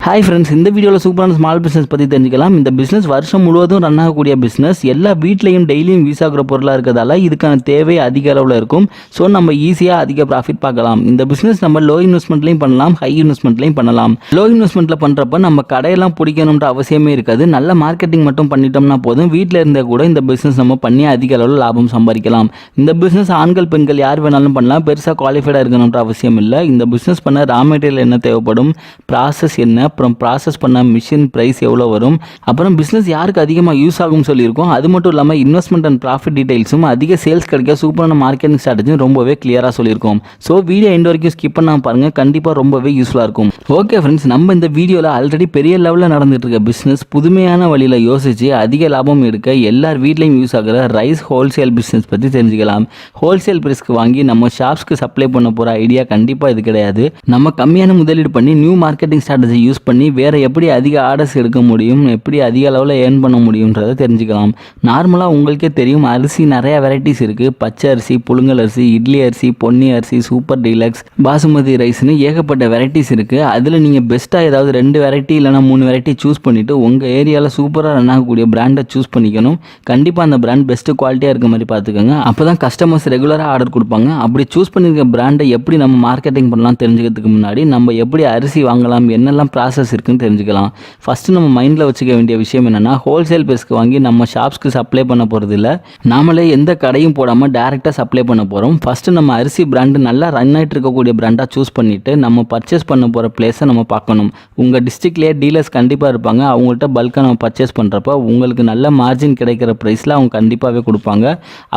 Hi friends, இந்த வீடியோவில் சூப்பரான ஸ்மால் பிஸ்னஸ் பற்றி தெரிஞ்சுக்கலாம். இந்த பிஸ்னஸ் வருஷம் முழுவதும் ரன் ஆகக்கூடிய பிஸ்னஸ். எல்லா வீட்லையும் டெய்லியும் யூஸ் ஆகிற பொருளாக இருக்கிறதால இதுக்கான தேவை அதிக அளவில் இருக்கும். ஸோ நம்ம ஈஸியாக அதிக ப்ராஃபிட் பார்க்கலாம். இந்த பிஸ்னஸ் நம்ம லோ இன்வெஸ்ட்மெண்ட்லையும் பண்ணலாம், ஹை இன்வெஸ்ட்மெண்ட்லையும் பண்ணலாம். லோ இன்வெஸ்ட்மெண்ட்டில் பண்ணுறப்ப நம்ம கடையெல்லாம் பிடிக்கணுன்ற அவசியமே இருக்காது. நல்ல மார்க்கெட்டிங் மட்டும் பண்ணிட்டோம்னா போதும். வீட்டில் இருந்தால் கூட இந்த பிஸ்னஸ் நம்ம பண்ணி அதிக அளவில் லாபம் சம்பாதிக்கலாம். இந்த பிஸ்னஸ் ஆண்கள் பெண்கள் யார் வேணாலும் பண்ணலாம். பெருசாக குவாலிஃபைடாக இருக்கணுன்ற அவசியம் இல்லை. இந்த பிஸ்னஸ் பண்ண ரா மெட்டீரியல் என்ன தேவைப்படும், ப்ராசஸ் என்ன, அப்புறம் ப்ராசஸ் பண்ண மிஷின் ப்ரைஸ் எவ்வளோ வரும், அப்புறம் பிஸ்னஸ் யாருக்கு அதிகமாக யூஸ் ஆகும்னு சொல்லியிருக்கோம். அது மட்டும் இல்லாமல் இன்வெஸ்ட்மெண்ட் அண்ட் ப்ராஃபிட் டீடைல்ஸும் அதிக சேல்ஸ் கிடைக்க சூப்பரான மார்க்கெட்டிங் ஸ்ட்ராட்டஜியும் ரொம்பவே கிளியராக சொல்லியிருக்கோம். ஸோ வீடியோ எண்ட் வரைக்கும் ஸ்கிப் பண்ணாமல் பாருங்கள், கண்டிப்பாக ரொம்பவே யூஸ்ஃபுல்லாக இருக்கும். ஓகே ஃப்ரெண்ட்ஸ், நம்ம இந்த வீடியோவில் ஆல்ரெடி பெரிய லெவலில் நடந்துட்டு இருக்க பிஸ்னஸ் புதுமையான வழியில் யோசித்து அதிக லாபம் எடுக்க எல்லார் வீட்லையும் யூஸ் ஆகிற ரைஸ் ஹோல்சேல் பிஸ்னஸ் பற்றி தெரிஞ்சுக்கலாம். ஹோல்சேல் பிரைஸ்க்கு வாங்கி நம்ம ஷாப்ஸ்க்கு சப்ளை பண்ண போகிற ஐடியா கண்டிப்பாக இது கிடையாது. நம்ம கம்மியான முதலீடு பண்ணி நியூ மார்க்கெட்டிங் ஸ்ட்ராட்டஜி யூஸ் பண்ணி வேறு எப்படி அதிக ஆர்டர்ஸ் எடுக்க முடியும், எப்படி அதிக அளவில் ஏர்ன் பண்ண முடியுன்றதை தெரிஞ்சுக்கலாம். நார்மலாக உங்களுக்கே தெரியும், அரிசி நிறையா வெரைட்டிஸ் இருக்குது. பச்சை அரிசி, புழுங்கல் அரிசி, இட்லி அரிசி, பொன்னி அரிசி, சூப்பர் டீலக்ஸ், பாசுமதி ரைஸ்னு ஏகப்பட்ட வெரைட்டிஸ் இருக்குது. அதில் நீங்கள் பெஸ்ட்டாக ஏதாவது 2 வெரைட்டி இல்லைனா 3 வெரைட்டி சூஸ் பண்ணிவிட்டு உங்கள் ஏரியாவில் சூப்பராக ரன் ஆகக்கூடிய பிராண்டை சூஸ் பண்ணிக்கணும். கண்டிப்பாக அந்த பிராண்ட் பெஸ்ட்டு குவாலிட்டியாக இருக்க மாதிரி பார்த்துக்கோங்க. அப்போ தான் கஸ்டமர்ஸ் ரெகுலராக ஆர்டர் கொடுப்பாங்க. அப்படி சூஸ் பண்ணியிருக்க பிராண்டை எப்படி நம்ம மார்க்கெட்டிங் பண்ணலாம் தெரிஞ்சுக்கிறதுக்கு முன்னாடி நம்ம எப்படி அரிசி வாங்கலாம், என்னெல்லாம் ப்ராசஸ் இருக்குன்னு தெரிஞ்சுக்கலாம். ஃபஸ்ட்டு நம்ம மைண்டில் வச்சுக்க வேண்டிய விஷயம் என்னென்னா, ஹோல்சேல் பிரைஸ்க்கு வாங்கி நம்ம ஷாப்ஸ்க்கு சப்ளை பண்ண போகிறது இல்லை. நாமளே எந்த கடையும் போடாமல் டேரெக்டாக சப்ளை பண்ண போகிறோம். ஃபஸ்ட்டு நம்ம அரிசி பிராண்டு நல்லா ரன் ஆகிட்டு இருக்கக்கூடிய பிராண்டாக சூஸ் பண்ணிவிட்டு நம்ம பர்ச்சேஸ் பண்ண போகிற பிளேஸை நம்ம பார்க்கணும். உங்கள் டிஸ்ட்ரிக்ட்லேயே டீலர்ஸ் கண்டிப்பாக இருப்பாங்க. அவங்கள்ட்ட பல்காக நம்ம பர்ச்சேஸ் பண்ணுறப்ப உங்களுக்கு நல்ல மார்ஜின் கிடைக்கிற ப்ரைஸில் அவங்க கண்டிப்பாகவே கொடுப்பாங்க.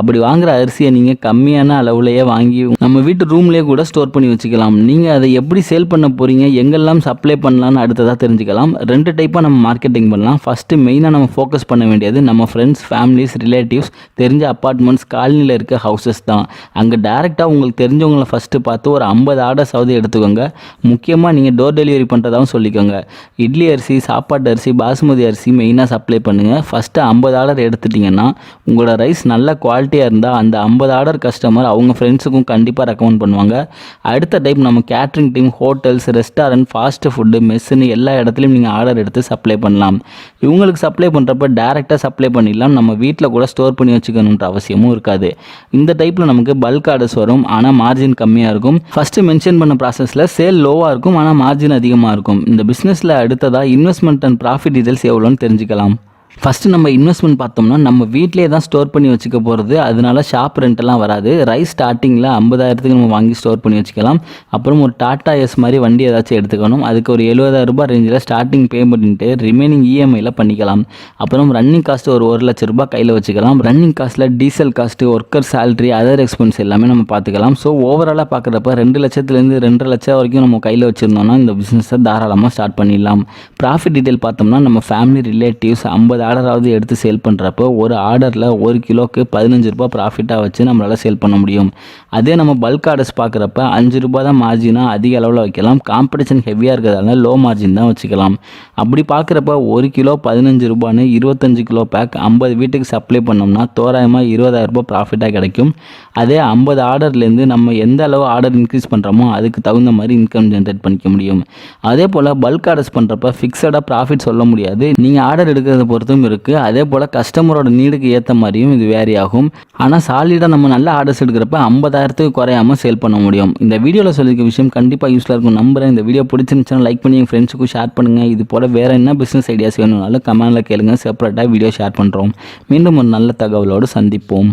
அப்படி வாங்குகிற அரிசியை நீங்கள் கம்மியான அளவுலையே வாங்கி நம்ம வீட்டு ரூம்லேயே கூட ஸ்டோர் பண்ணி வச்சுக்கலாம். நீங்கள் அதை எப்படி சேல் பண்ண போகிறீங்க, எங்கெல்லாம் சப்ளை பண்ணலான்னு அடுத்ததாக தெரிஞ்சுக்கலாம். 2 டைப்பாக நம்ம மார்க்கெட்டிங் பண்ணலாம். ஃபஸ்ட்டு மெயினாக நம்ம ஃபோக்கஸ் பண்ண வேண்டியது நம்ம ஃப்ரெண்ட்ஸ், ஃபேமிலிஸ், ரிலேட்டிவ்ஸ், தெரிஞ்ச அப்பார்ட்மெண்ட்ஸ், காலனியில் இருக்க ஹவுசஸ் தான். அங்கே டேரெக்டாக உங்களுக்கு தெரிஞ்சவங்களை ஃபஸ்ட்டு பார்த்து ஒரு 50 ஆர்டர்ஸாவது எடுத்துக்கோங்க. முக்கியமாக நீங்கள் டோர் டெலிவரி பண்ணுறதாகவும் சொல்லிக்கோங்க. இட்லி அரிசி, சாப்பாட்டு அரிசி, பாசுமதி அரிசி மெயினாக சப்ளை பண்ணுங்கள். ஃபஸ்ட்டு 50 ஆர்டர் எடுத்துட்டிங்கன்னா உங்களோட ரைஸ் நல்ல குவாலிட்டியாக இருந்தால் அந்த 50 ஆர்டர் கஸ்டமர் அவங்க ஃப்ரெண்ட்ஸுக்கும் கண்டிப்பாக ரெக்கமெண்ட் பண்ணுவாங்க. அடுத்த டைப் நம்ம catering team, hotels, restaurant, fast food, மெஸ்ஸுன்னு எல்லா இடத்துலையும் நீங்கள் ஆர்டர் எடுத்து சப்ளை பண்ணலாம். இவங்களுக்கு சப்ளை பண்ணுறப்ப டேரெக்டாக சப்ளை பண்ணிடலாம். நம்ம வீட்டில் கூட ஸ்டோர் பண்ணி வச்சுக்கணுன்ற அவசியமும் இருக்காது. இந்த டைப்பில் நமக்கு பல்க் ஆர்டர்ஸ் வரும், ஆனால் மார்ஜின் கம்மியாக இருக்கும். ஃபஸ்ட்டு மென்ஷன் பண்ண ப்ராசஸில் சேல் லோவாக இருக்கும், ஆனால் மார்ஜின் அதிகமாக இருக்கும். இந்த பிஸ்னஸில் அடுத்ததாக இன்வெஸ்ட்மெண்ட் அண்ட் ப்ராஃபிட் டீடைல்ஸ் எவ்வளோன்னு தெரிஞ்சுக்கலாம். ஃபஸ்ட்டு நம்ம இன்வெஸ்ட்மெண்ட் பார்த்தோம்னா நம்ம வீட்டிலே தான் ஸ்டோர் பண்ணி வச்சுக்க போகிறது. அதனால ஷாப் ரெண்டெல்லாம் வராது. ரைஸ் ஸ்டார்டிங்கில் 50,000க்கு நம்ம வாங்கி ஸ்டோர் பண்ணி வச்சுக்கலாம். அப்புறம் ஒரு டாடா எஸ் மாதிரி வண்டி ஏதாச்சும் எடுத்துக்கணும். அதுக்கு ஒரு 70,000 ரூபாய் ரேஞ்சில் ஸ்டார்டிங் பே பண்ணிட்டு ரிமைனிங் இஎம்ஐயில் பண்ணிக்கலாம். அப்புறம் ரன்னிங் காஸ்ட்டு ஒரு 1,00,000 ரூபாய் கையில் வச்சுக்கலாம். ரன்னிங் காஸ்ட்டில் diesel cost, worker salary, other expense எல்லாமே நம்ம பார்த்துக்கலாம். ஸோ ஓவராலாக பார்க்குறப்ப 2 லட்சத்துலேருந்து 2.5 லட்சம் வரைக்கும் நம்ம கையில் வச்சுருந்தோம்னா இந்த பிஸ்னஸை தாராளமாக ஸ்டார்ட் பண்ணிடலாம். ப்ராஃபிட் டீட்டெயில் பார்த்தோம்னா நம்ம ஃபேமிலி, ரிலேட்டிவ்ஸ் 50 ஆர்டராவது எடுத்து சேல் பண்ணுறப்போ ஒரு ஆர்டரில் 1 கிலோக்கு 15 ரூபாய் ப்ராஃபிட்டாக வச்சு நம்மளால் சேல் பண்ண முடியும். அதே நம்ம பல்க் ஆர்டர்ஸ் பார்க்குறப்ப 5 ரூபாய் தான் மார்ஜினாக அதிக அளவில் வைக்கலாம். காம்படிஷன் ஹெவியாக இருக்கிறதால லோ மார்ஜின் தான் வச்சுக்கலாம். அப்படி பார்க்குறப்ப 1 கிலோ 15 ரூபான்னு 25 கிலோ பேக் 50 வீட்டுக்கு சப்ளை பண்ணோம்னா தோராயமாக 20,000 ரூபாய் ப்ராஃபிட்டாக கிடைக்கும். அதே 50 ஆர்டர்லேருந்து நம்ம எந்த அளவு ஆர்டர் இன்க்ரீஸ் பண்ணுறோமோ அதுக்கு தகுந்த மாதிரி இன்கம் ஜென்ரேட் பண்ணிக்க முடியும். அதே போல் பல்க் ஆர்டர்ஸ் பண்ணுறப்ப ஃபிக்ஸடாக ப்ராஃபிட் சொல்ல முடியாது. நீங்கள் ஆர்டர் எடுக்கிறத பொறுத்தும் இருக்குது. அதே போல் கஸ்டமரோட நீடுக்கு ஏற்ற மாதிரியும் இது வேரி ஆகும். ஆனால் சாலிடாக நம்ம நல்ல ஆர்டர்ஸ் எடுக்கிறப்ப 50,000க்கு குறையாமல் சேல் பண்ண முடியும். இந்த வீடியோவில் சொல்லியிருக்க விஷயம் கண்டிப்பாக யூஸ்ஃபுல்லாக இருக்கும் நம்புறேன். இந்த வீடியோ பிடிச்சிருந்துச்சுன்னா லைக் பண்ணி எங்கள் ஃப்ரெண்ட்ஸுக்கும் ஷேர் பண்ணுங்கள். இது போல் வேறு என்ன பிஸ்னஸ் ஐடியாஸ் வேணும்னாலும் கமெண்டில் கேளுங்க. செப்பரேட்டாக வீடியோ ஷேர் பண்ணுறோம். மீண்டும் ஒரு நல்ல தகவலோடு சந்திப்போம்.